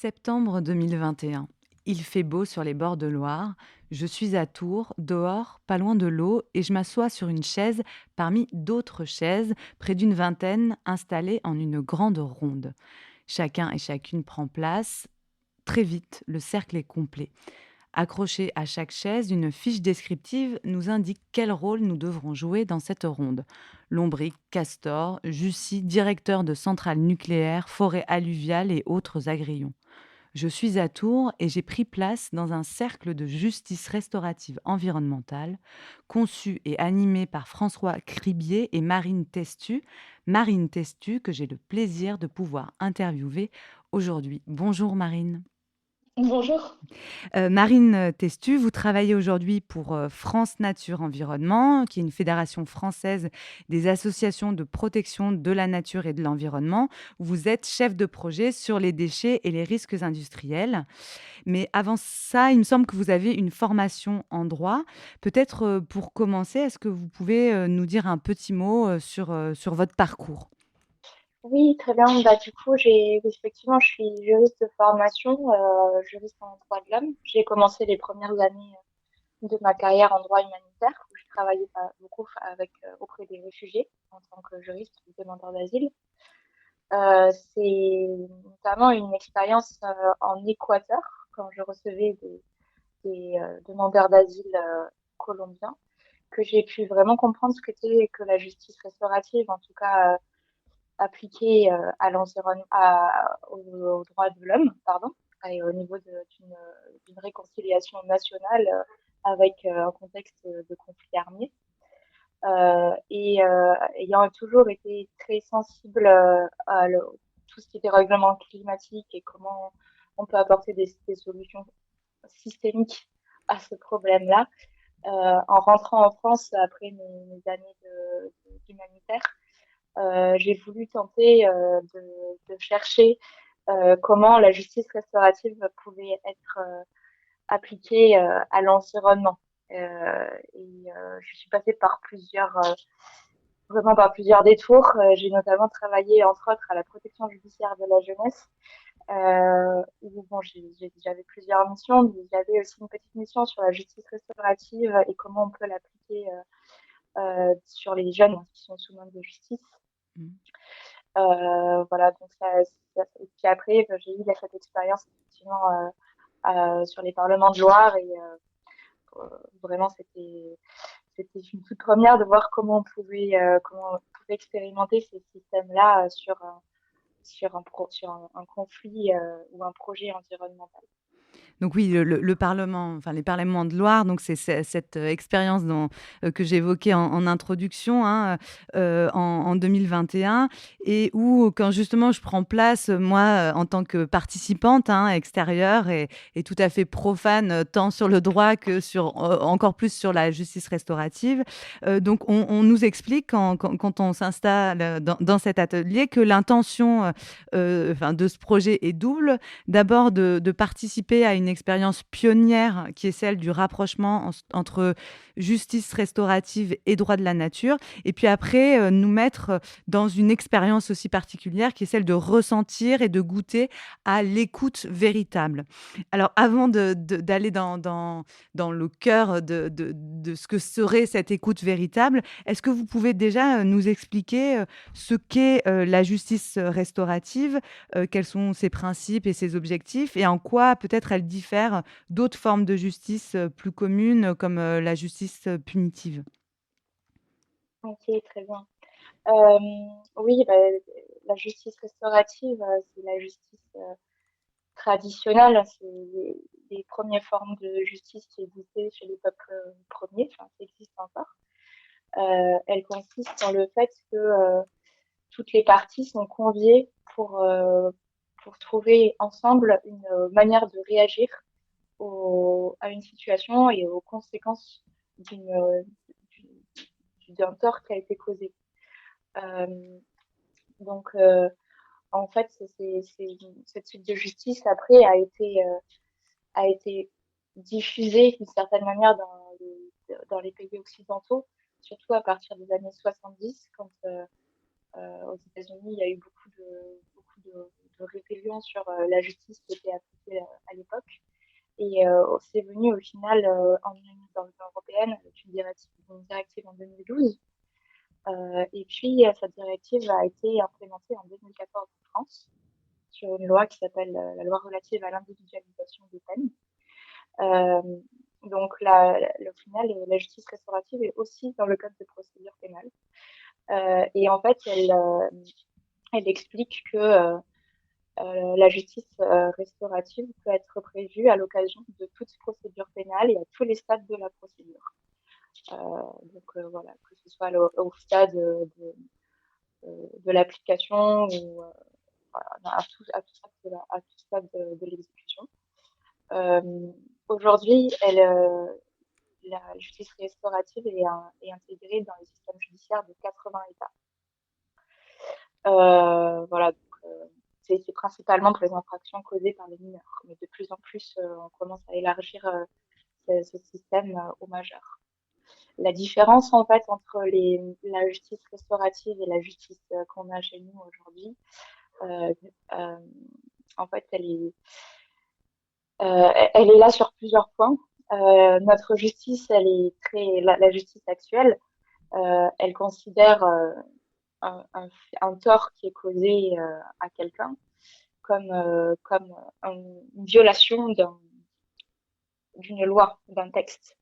Septembre 2021. Il fait beau sur les bords de Loire. Je suis à Tours, dehors, pas loin de l'eau, et je m'assois sur une chaise parmi d'autres chaises, près d'une vingtaine, installées en une grande ronde. Chacun et chacune prend place. Très vite, le cercle est complet. Accrochée à chaque chaise, une fiche descriptive nous indique quel rôle nous devrons jouer dans cette ronde. Lombric, castor, Jussy, directeur de centrale nucléaire, forêt alluviale et autres agrillons. Je suis à Tours et j'ai pris place dans un cercle de justice restaurative environnementale conçu et animé par François Cribier et Marine Testu. Marine Testu que j'ai le plaisir de pouvoir interviewer aujourd'hui. Bonjour Marine. Bonjour. Marine Testu, vous travaillez aujourd'hui pour France Nature Environnement, qui est une fédération française des associations de protection de la nature et de l'environnement. Vous êtes chef de projet sur les déchets et les risques industriels. Mais avant ça, il me semble que vous avez une formation en droit. Peut-être pour commencer, est-ce que vous pouvez nous dire un petit mot sur votre parcours? Oui, très bien. Bah, du coup, effectivement, je suis juriste de formation, juriste en droit de l'homme. J'ai commencé les premières années de ma carrière en droit humanitaire, où je travaillais beaucoup auprès des réfugiés en tant que juriste ou demandeur d'asile. C'est notamment une expérience en Équateur, quand je recevais des demandeurs d'asile colombiens, que j'ai pu vraiment comprendre ce qu'était que la justice restaurative, en tout cas appliquée à l'environnement, aux droits de l'homme, pardon, et au niveau d'une réconciliation nationale avec un contexte de conflit armé. Ayant toujours été très sensible tout ce qui était règlement climatique et comment on peut apporter des solutions systémiques à ce problème-là, en rentrant en France après mes années d'humanitaire, j'ai voulu tenter de chercher comment la justice restaurative pouvait être appliquée à l'environnement. Je suis passée vraiment par plusieurs détours. J'ai notamment travaillé, entre autres, à la protection judiciaire de la jeunesse, où bon, j'avais plusieurs missions, mais j'avais aussi une petite mission sur la justice restaurative et comment on peut l'appliquer sur les jeunes qui sont sous main de justice. Mm. Voilà, donc et puis après, j'ai eu cette expérience effectivement sur les parlements de Loire et vraiment c'était une toute première de voir comment on pouvait expérimenter ces systèmes-là sur un conflit ou un projet environnemental. Donc oui, le Parlement, enfin les parlements de Loire, donc c'est cette expérience que j'évoquais en introduction, hein, en 2021, et où quand justement je prends place, moi, en tant que participante, hein, extérieure et tout à fait profane, tant sur le droit que encore plus sur la justice restaurative. Donc on nous explique quand on s'installe dans cet atelier que l'intention enfin, de ce projet est double. D'abord de participer à une expérience pionnière qui est celle du rapprochement entre justice restaurative et droit de la nature. Et puis après, nous mettre dans une expérience aussi particulière qui est celle de ressentir et de goûter à l'écoute véritable. Alors avant d'aller dans le cœur de ce que serait cette écoute véritable, est-ce que vous pouvez déjà nous expliquer ce qu'est la justice restaurative, quels sont ses principes et ses objectifs et en quoi peut-être elle diffère d'autres formes de justice plus communes comme la justice punitive. Ok, très bien. Euh, oui, bah, la justice restaurative, c'est la justice traditionnelle, c'est les premières formes de justice qui existaient chez les peuples premiers, enfin, qui existent encore. Elle consiste dans le fait que toutes les parties sont conviées pour trouver ensemble une manière de réagir à une situation et aux conséquences d'une, d'un tort qui a été causé. Euh, donc, en fait, cette suite de justice, après, a été diffusée d'une certaine manière dans les pays occidentaux, surtout à partir des années 70, quand aux États-Unis, il y a eu beaucoup de rébellion sur la justice qui était appliquée à l'époque. Et c'est venu au final dans l'Union européenne avec une directive en 2012. Et puis, cette directive a été implémentée en 2014 en France sur une loi qui s'appelle la loi relative à l'individualisation des peines. Euh, donc, au final, la justice restaurative est aussi dans le code de procédure pénale. Et en fait, elle explique que la justice restaurative peut être prévue à l'occasion de toute procédure pénale et à tous les stades de la procédure. Voilà, que ce soit au stade de l'application ou voilà, à tout stade de l'exécution. Aujourd'hui, la justice restaurative est intégrée dans les systèmes judiciaires de 80 États. Voilà, donc c'est principalement pour les infractions causées par les mineurs, mais de plus en plus, on commence à élargir ce système aux majeurs. La différence en fait entre la justice restaurative et la justice qu'on a chez nous aujourd'hui, en fait, elle est là sur plusieurs points. Notre justice, la justice actuelle, elle considère un, un, un tort qui est causé à quelqu'un comme une violation d'une loi, d'un texte.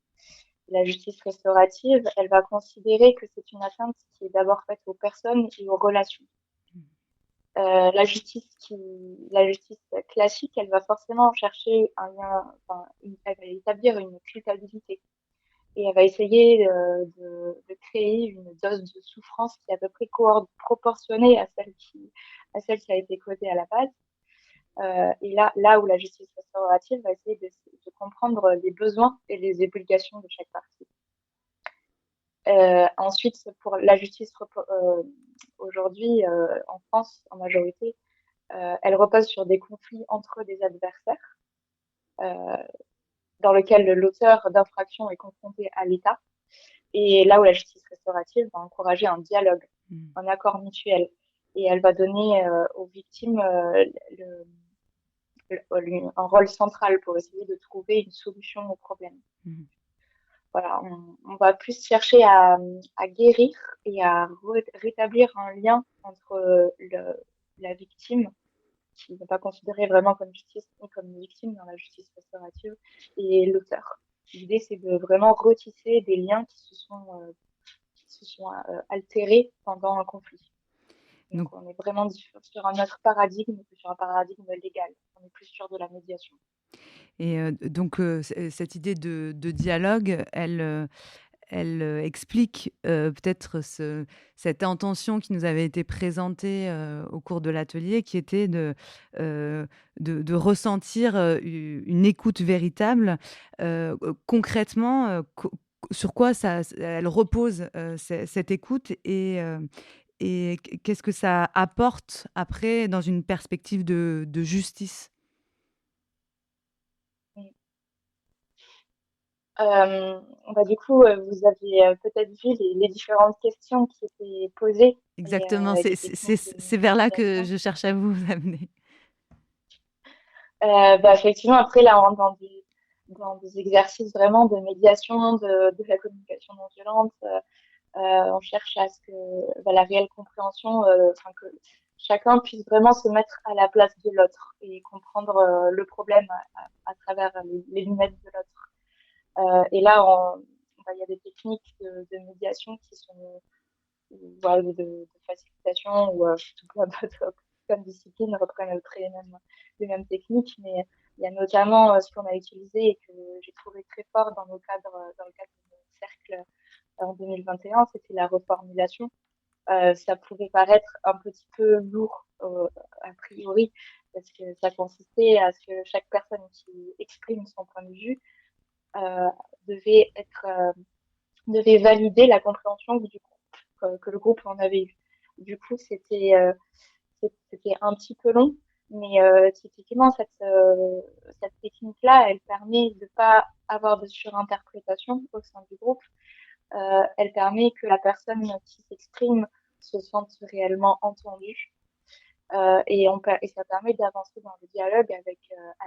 La justice restaurative, elle va considérer que c'est une atteinte qui est d'abord faite aux personnes et aux relations. La justice classique, elle va forcément chercher un lien, elle va établir une culpabilité et elle va essayer de créer une dose de souffrance qui est à peu près proportionnée à celle qui a été causée à la base. Et là où la justice restaurative va essayer de comprendre les besoins et les obligations de chaque partie. Ensuite, pour la justice aujourd'hui en France, en majorité, elle repose sur des conflits entre des adversaires, dans lequel l'auteur d'infraction est confronté à l'État, et là où la justice restaurative va encourager un dialogue, un accord mutuel, et elle va donner aux victimes un rôle central pour essayer de trouver une solution au problème. Voilà, on va plus chercher à guérir et à rétablir un lien entre la victime, qui n'est pas considérée vraiment comme justice, mais comme une victime dans la justice restaurative, et l'auteur. L'idée, c'est de vraiment retisser des liens qui se sont altérés pendant un conflit. Donc, on est vraiment sur un autre paradigme que sur un paradigme légal. On est plus sûr de la médiation. Et donc, cette idée de dialogue, elle explique peut-être cette intention qui nous avait été présentée au cours de l'atelier, qui était de ressentir une écoute véritable. Concrètement, sur quoi elle repose cette écoute et qu'est-ce que ça apporte après dans une perspective de justice? Du coup, vous avez peut-être vu les différentes questions qui étaient posées Exactement, et les techniques c'est vers de là que médiation. je cherche à vous amener. Effectivement, après, là, on rentre dans des exercices vraiment de médiation, de la communication non violente. On cherche à ce que la réelle compréhension, que chacun puisse vraiment se mettre à la place de l'autre et comprendre le problème à travers les lunettes de l'autre. Et là, il y a des techniques de médiation qui sont de facilitation ou tout plein d'autres comme disciplines reprennent les mêmes techniques, mais il y a notamment ce qu'on a utilisé et que j'ai trouvé très fort dans le cadre de mon cercle en 2021, c'était la reformulation. Ça pouvait paraître un petit peu lourd a priori, parce que ça consistait à ce que chaque personne qui exprime son point de vue euh, devait devait valider la compréhension du groupe, que le groupe en avait eu. Du coup, c'était un petit peu long, mais typiquement cette technique-là, elle permet de pas avoir de surinterprétation au sein du groupe. Elle permet que la personne qui s'exprime se sente réellement entendue. et ça permet d'avancer dans le dialogue avec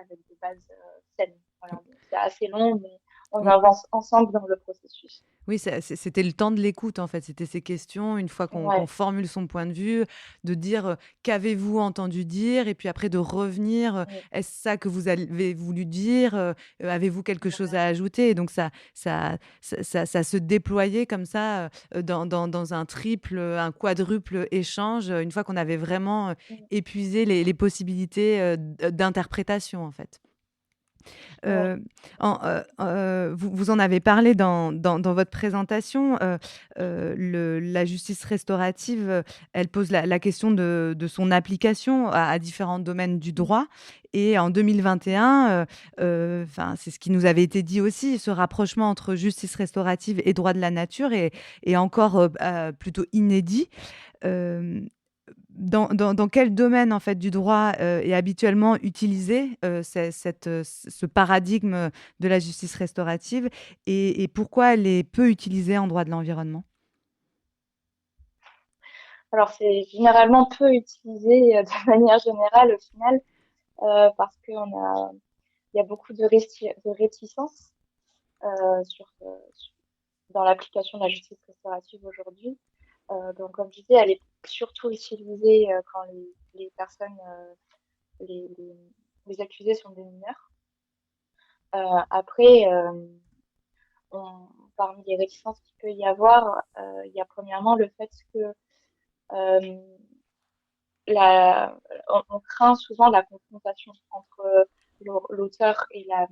des bases saines. Voilà. Donc, c'est assez long, mais on avance ensemble dans le processus. Oui, c'était le temps de l'écoute, en fait. C'était ces questions, une fois qu'on Ouais, formule son point de vue, de dire qu'avez-vous entendu dire, et puis après de revenir, ouais, est-ce ça que vous avez voulu dire, avez-vous quelque chose voilà. à ajouter? Et donc ça se déployait comme ça dans un triple, un quadruple échange, une fois qu'on avait vraiment Mm. épuisé les possibilités d'interprétation, en fait. Ouais. Heu, vous en avez parlé dans votre présentation, la justice restaurative, elle pose la question de son application à différents domaines du Mm. droit et en 2021, enfin, c'est ce qui nous avait été dit aussi, ce rapprochement entre justice restaurative et droit de la nature est encore, plutôt inédit. Hem, dans quel domaine, en fait, du droit, est habituellement utilisé, ce paradigme, de la justice restaurative et pourquoi elle est peu utilisée en droit de l'environnement? Alors, c'est généralement peu utilisé de manière générale au final, parce il y a beaucoup de réticences dans l'application de la justice restaurative aujourd'hui. Donc, comme je disais, elle est surtout utilisée quand les personnes, les, les, les accusés sont des mineurs. Après, on, parmi les réticences qu'il peut y avoir, il y a premièrement le fait que euh, la, on craint souvent la confrontation entre l'auteur et la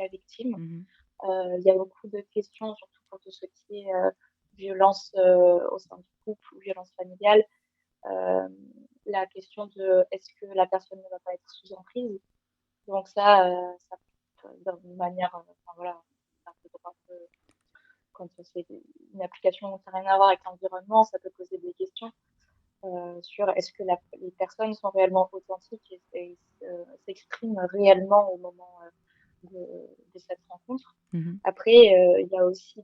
victime. Mmh. Il y a beaucoup de questions, surtout pour tout ce qui est violence au sein du couple ou violence familiale. Euh, la question de est-ce que la personne ne va pas être sous emprise. Donc ça d'une manière, enfin, voilà, un peu droit, quand c'est une application qui n'a rien à voir avec l'environnement, ça peut poser des questions sur est-ce que les personnes sont réellement authentiques et s'expriment réellement au moment de cette rencontre. Mmh. Après, il y a aussi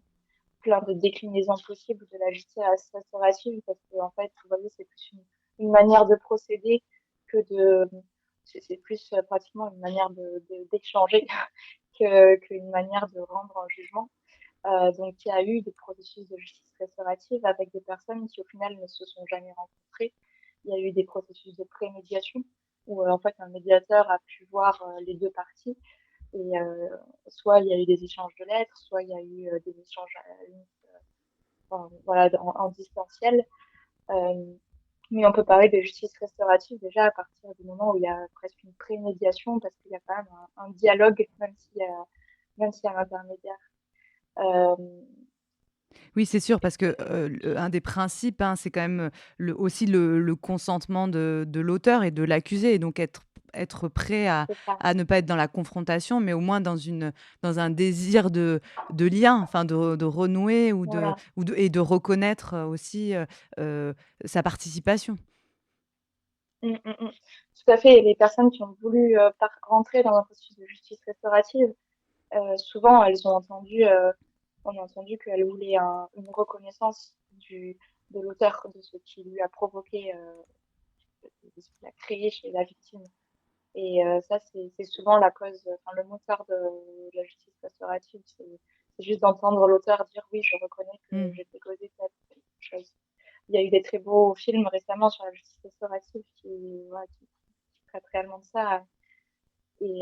plein de déclinaisons possibles de la justice restaurative parce que en fait, vous voyez, c'est plus une manière de procéder que de c'est plus pratiquement une manière d'échanger qu'une manière de rendre un jugement. Donc, il y a eu des processus de justice restaurative avec des personnes qui, au final, ne se sont jamais rencontrées. Il y a eu des processus de prémédiation où, en fait, un médiateur a pu voir les deux parties. Et soit il y a eu des échanges de lettres, soit il y a eu des échanges voilà, en distanciel. Euh, mais on peut parler de justice restaurative déjà à partir du moment où il y a presque une prémédiation parce qu'il y a quand même un dialogue, même s'il y a un intermédiaire. Euh, Oui, c'est sûr, parce que un des principes, hein, c'est quand même aussi le consentement de l'auteur et de l'accusé, et donc être prêt c'est ça. à ne pas être dans la confrontation, mais au moins dans un désir de lien, enfin de renouer Voilà. et de reconnaître aussi sa participation. Mm, mm, mm. Tout à fait. Et les personnes qui ont voulu rentrer dans un processus de justice restaurative, souvent on a entendu qu'elle voulait une reconnaissance de l'auteur de ce qui lui a provoqué, de ce qu'il a créé chez la victime. Et ça, c'est souvent la cause, enfin, le moteur de la justice restaurative, c'est juste d'entendre l'auteur dire oui, je reconnais que Mm. j'ai fait causer telle chose. Il y a eu des très beaux films récemment sur la justice restaurative voilà, qui traitent réellement de ça. Et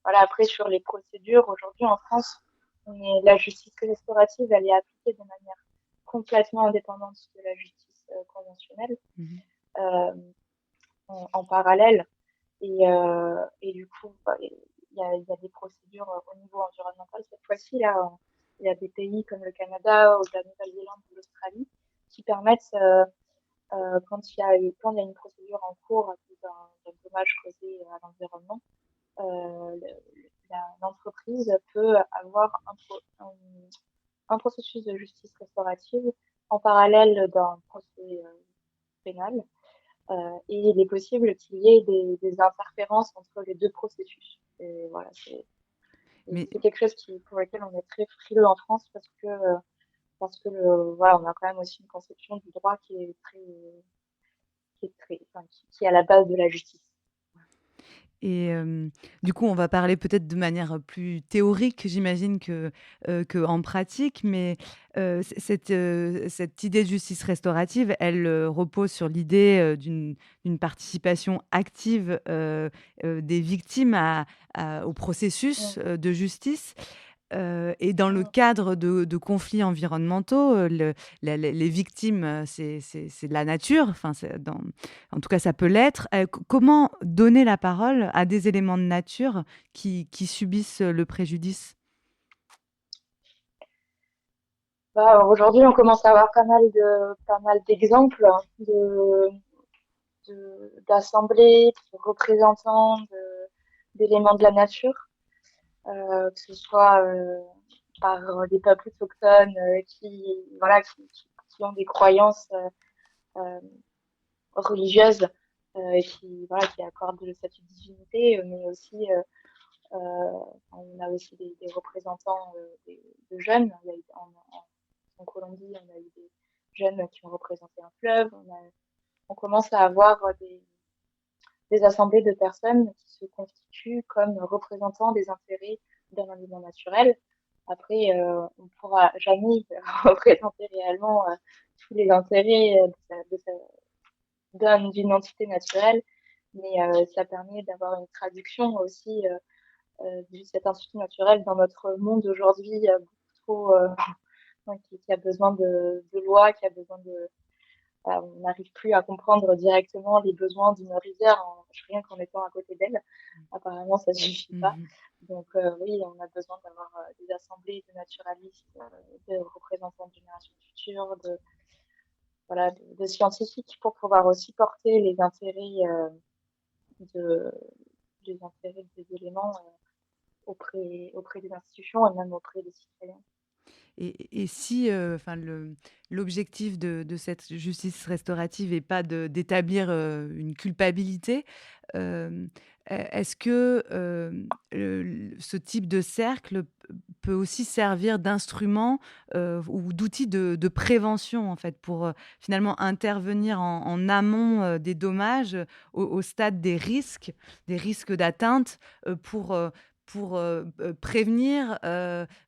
voilà, après, sur les procédures, aujourd'hui en France, la justice restaurative, elle est appliquée de manière complètement indépendante de la justice conventionnelle, Mhm. euh, en parallèle. Et du coup, bah, il y a des procédures au niveau environnemental. Cette fois-ci, là, il y a des pays comme le Canada ou la Nouvelle-Zélande ou l'Australie qui permettent, quand il y a une procédure en cours à cause d'un dommage causé à l'environnement, l'entreprise peut avoir un processus de justice restaurative en parallèle d'un procès pénal. Et il est possible qu'il y ait des interférences entre les deux processus. Et voilà, Mais c'est quelque chose pour lequel on est très frileux en France parce que voilà, on a quand même aussi une conception du droit qui est à la base de la justice. Et du coup, on va parler peut-être de manière plus théorique, j'imagine, qu'en pratique, mais cette idée de justice restaurative, elle repose sur l'idée d'une participation active des victimes au processus Mm, de justice. Et dans le mm. cadre de conflits environnementaux, les victimes, c'est de la nature, enfin, en tout cas, ça peut l'être. Comment donner la parole à des éléments de nature qui subissent le préjudice? Bah, aujourd'hui, on commence à avoir pas mal d'exemples d'assemblées, de représentants d'éléments de la nature, que ce soit par des peuples autochtones qui ont des croyances euh, religieuses et qui accordent le statut de divinité, mais aussi on a aussi des représentants de jeunes. En Colombie, on a eu des jeunes qui ont représenté un fleuve. On commence à avoir des assemblées de personnes qui se constituent comme représentants des intérêts d'un élément naturel. Après, on ne pourra jamais représenter réellement tous les intérêts d'une entité naturelle, mais ça permet d'avoir une traduction aussi de cet institut naturel dans notre monde aujourd'hui trop qui a besoin de lois, qui a besoin de on n'arrive plus à comprendre directement les besoins d'une rivière rien qu'en étant à côté d'elle. Apparemment, ça suffit pas. Mhm. Donc oui, on a besoin d'avoir des assemblées de naturalistes, de représentants de générations futures, de scientifiques pour pouvoir aussi porter de, les intérêts des éléments auprès des institutions et même auprès des citoyens. Et si enfin, l'objectif de cette justice restaurative n'est pas d'établir une culpabilité, est-ce que ce type de cercle peut aussi servir d'instrument ou d'outil de prévention, en fait, pour finalement intervenir en amont des dommages au stade des risques d'atteinte pour prévenir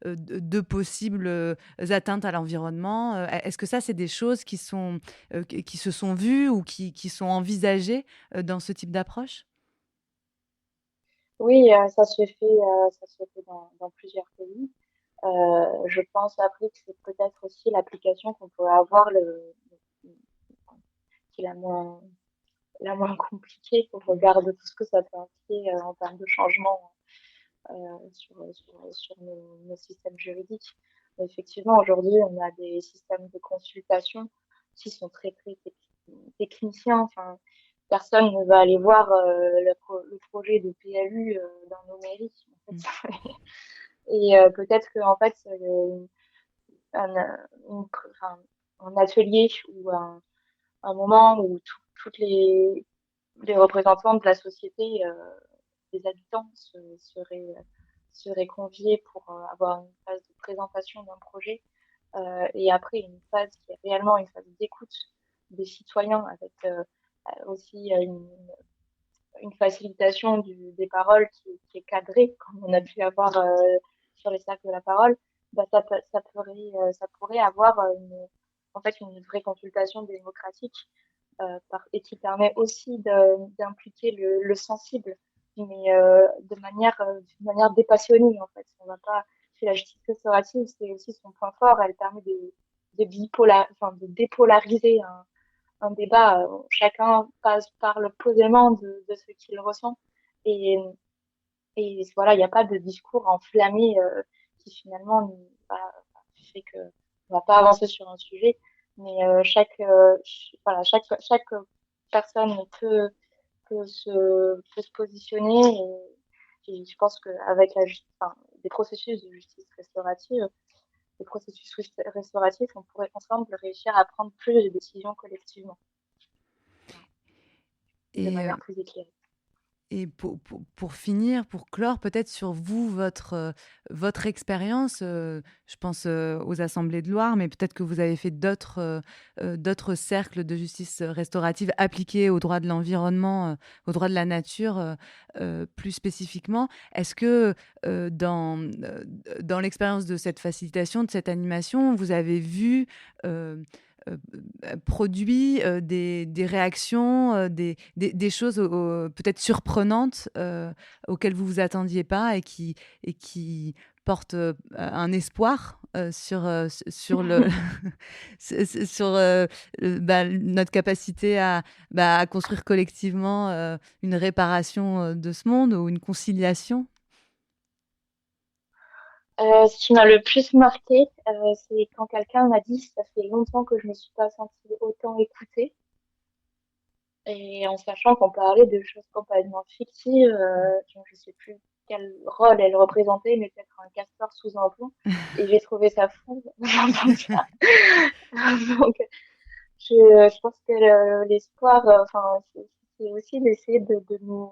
de possibles atteintes à l'environnement. Est-ce que ça, c'est des choses qui se sont vues ou qui sont envisagées dans ce type d'approche? Oui, ça se fait dans plusieurs pays. Je pense après que c'est peut-être aussi l'application qu'on peut avoir qui est la moins compliquée au regard de tout ce que ça peut impliquer en termes de changement sur nos systèmes juridiques. Mais effectivement, aujourd'hui, on a des systèmes de consultation qui sont très techniciens. Enfin, personne ne va aller voir le projet de PLU dans nos mairies. En Mm. fait. Et peut-être que en fait, un, enfin, un atelier ou un moment où toutes les représentants de la société, des habitants seraient conviés pour avoir une phase de présentation d'un projet et après une phase qui est réellement une phase d'écoute des citoyens avec aussi une facilitation des paroles qui est cadrée, comme on a Mm. pu avoir sur les cercles de la parole, bah, ça pourrait avoir en fait une vraie consultation démocratique et qui permet aussi d'impliquer le sensible, mais d'une manière dépassionnée en fait. On va pas chez la justice restaurative, c'est aussi son point fort. Elle permet de dépolariser un débat. Chacun parle posément de ce qu'il ressent et, et voilà, il n'y a pas de discours enflammé qui finalement fait que on va pas avancer sur un sujet, mais chaque personne peut se positionner et je pense qu'avec des processus de justice restaurative, des processus restauratifs, on pourrait ensemble réussir à prendre plus de décisions collectivement, de Et manière plus éclairée. Et pour finir, pour clore peut-être sur vous, votre expérience, je pense, aux Assemblées de Loire, mais peut-être que vous avez fait d'autres cercles de justice restaurative appliqués aux droits de l'environnement, aux droits de la nature, plus spécifiquement. Est-ce que, dans l'expérience de cette facilitation, de cette animation, vous avez vu, heu heu, produit, des réactions, des choses peut-être surprenantes, auxquelles vous vous attendiez pas et qui portent, un espoir, sur le sur, notre capacité à construire collectivement, une réparation, de ce monde ou une conciliation? Ce qui m'a le plus marqué, c'est quand quelqu'un m'a dit: «Ça fait longtemps que je me suis pas sentie autant écoutée», et en sachant qu'on parlait de choses complètement fictives, donc je sais plus quel rôle elle représentait, mais peut-être un castor sous un pont, et j'ai trouvé ça fou d'entendre ça. Donc je pense que l'espoir, enfin, c'est aussi d'essayer de nous,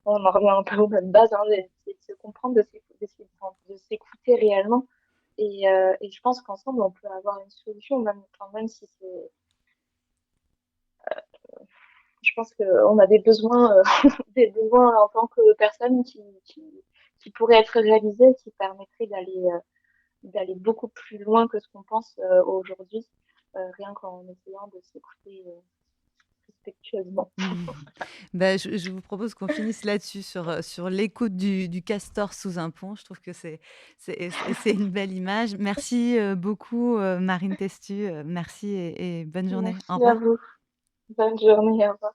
on en revient un peu aux mêmes bases, hein, d'essayer de se comprendre, d'essayer de s'écouter réellement. Et je pense qu'ensemble, on peut avoir une solution, même, enfin, même si c'est, je pense qu'on a des besoins, des besoins en tant que personne qui pourraient être réalisés, qui permettraient d'aller beaucoup plus loin que ce qu'on pense aujourd'hui, rien qu'en essayant de s'écouter respectueusement. Mmh. Bah, je vous propose qu'on finisse là-dessus, sur l'écoute du castor sous un pont. Je trouve que c'est une belle image. Merci, beaucoup, Marine Testu, merci et bonne journée. Au Merci à revoir. vous. Bonne journée. Au revoir.